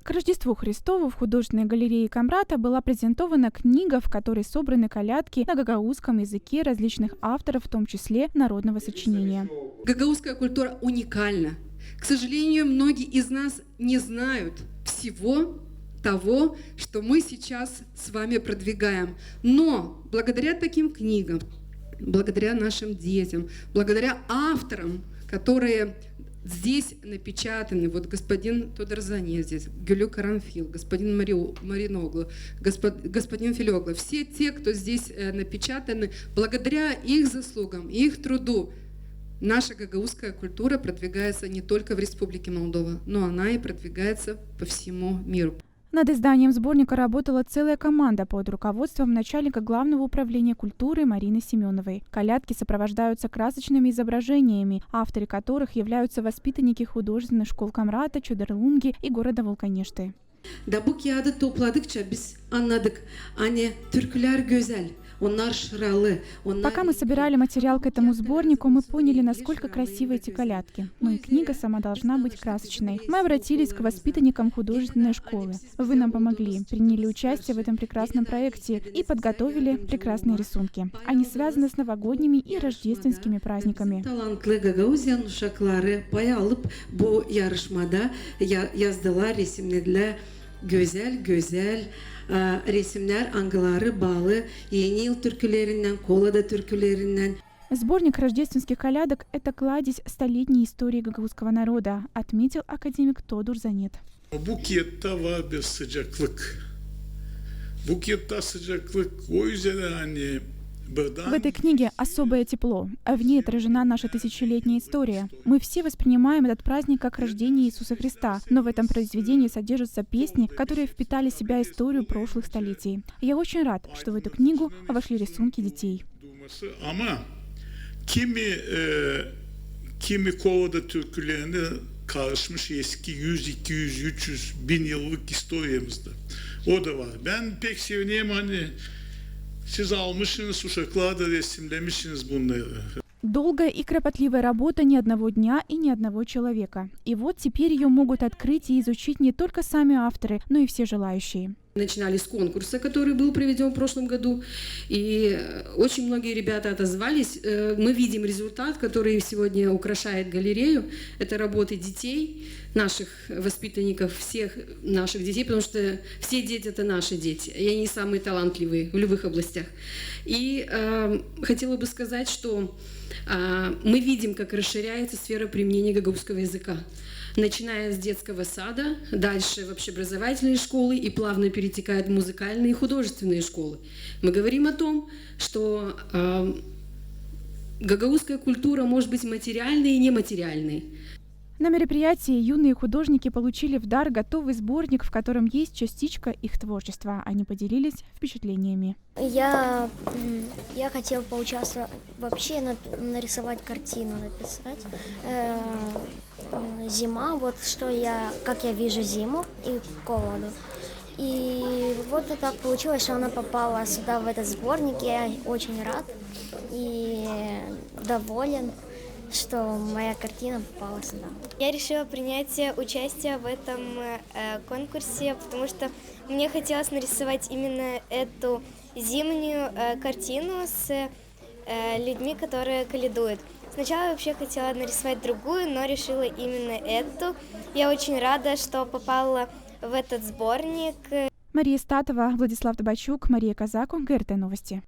К Рождеству Христову в художественной галерее Камрата была презентована книга, в которой собраны колядки на гагаузском языке различных авторов, в том числе народного сочинения. Гагаузская культура уникальна. К сожалению, многие из нас не знают всего того, что мы сейчас с вами продвигаем. Но благодаря таким книгам, благодаря нашим детям, благодаря авторам, которые здесь напечатаны, вот господин Тодор Зане здесь, Гюлю Карамфил, господин Мариноглу, господин Филёгла, все те, кто здесь напечатаны, благодаря их заслугам, их труду, наша гагаузская культура продвигается не только в Республике Молдова, но она и продвигается по всему миру. Над изданием сборника работала целая команда под руководством начальника Главного управления культуры Марины Семеновой. Колядки сопровождаются красочными изображениями, авторы которых являются воспитанники художественных школ Камрата, Чудерлунги и города Волконешты. Да bu kağıdı topladıkça biz anladık. Hani türküler güzel. Пока мы собирали материал к этому сборнику, мы поняли, насколько красивы эти колядки. Но и книга сама должна быть красочной. Мы обратились к воспитанникам художественной школы. Вы нам помогли, приняли участие в этом прекрасном проекте и подготовили прекрасные рисунки. Они связаны с новогодними и рождественскими праздниками. Талантлы Гагаузиян uşakları pay alıp bu yarışmada yazdılar resimlediler. Güzel resimler, anıları bağlı, yeni yıl türkülerinden, kolada türkülerinden. Сборник рождественских колядок – это кладезь столетней истории гагаузского народа, отметил академик Тодор Занет. Bukette var bir sıcaklık. Bukette sıcaklık o yüzden hani В этой книге особое тепло, а в ней отражена наша тысячелетняя история. Мы все воспринимаем этот праздник как рождение Иисуса Христа, но в этом произведении содержатся песни, которые впитали в себя историю прошлых столетий. Я очень рад, что в эту книгу вошли рисунки детей. Ama kimi kovada türkülerine karışmış eski 100, 200, 300 bin yıllık historiyamızda. O da var. Ben pek sevineyim hani siz almışsınız, uşaklar da resimlemişsiniz bunları. Долгая и кропотливая работа ни одного дня и ни одного человека. И вот теперь ее могут открыть и изучить не только сами авторы, но и все желающие. Начинали с конкурса, который был проведен в прошлом году, и очень многие ребята отозвались. Мы видим результат, который сегодня украшает галерею. Это работы детей, наших воспитанников, всех наших детей, потому что все дети – это наши дети, и они самые талантливые в любых областях. И хотела бы сказать, что мы видим, как расширяется сфера применения гагаузского языка. Начиная с детского сада, дальше в общеобразовательные школы и плавно перетекает в музыкальные и художественные школы. Мы говорим о том, что гагаузская культура может быть материальной и нематериальной. На мероприятии юные художники получили в дар готовый сборник, в котором есть частичка их творчества. Они поделились впечатлениями. Я хотела поучаствовать, вообще нарисовать картину, написать. Зима, вот как я вижу зиму и холоду. И вот так получилось, что она попала сюда, в этот сборник. Я очень рад и доволен, что моя картина попала сюда. Я решила принять участие в этом конкурсе, потому что мне хотелось нарисовать именно эту зимнюю картину с людьми, которые калядуют. Сначала я вообще хотела нарисовать другую, но решила именно эту. Я очень рада, что попала в этот сборник. Мария Статова, Владислав Табачук, Мария Казаку, ГРТ Новости.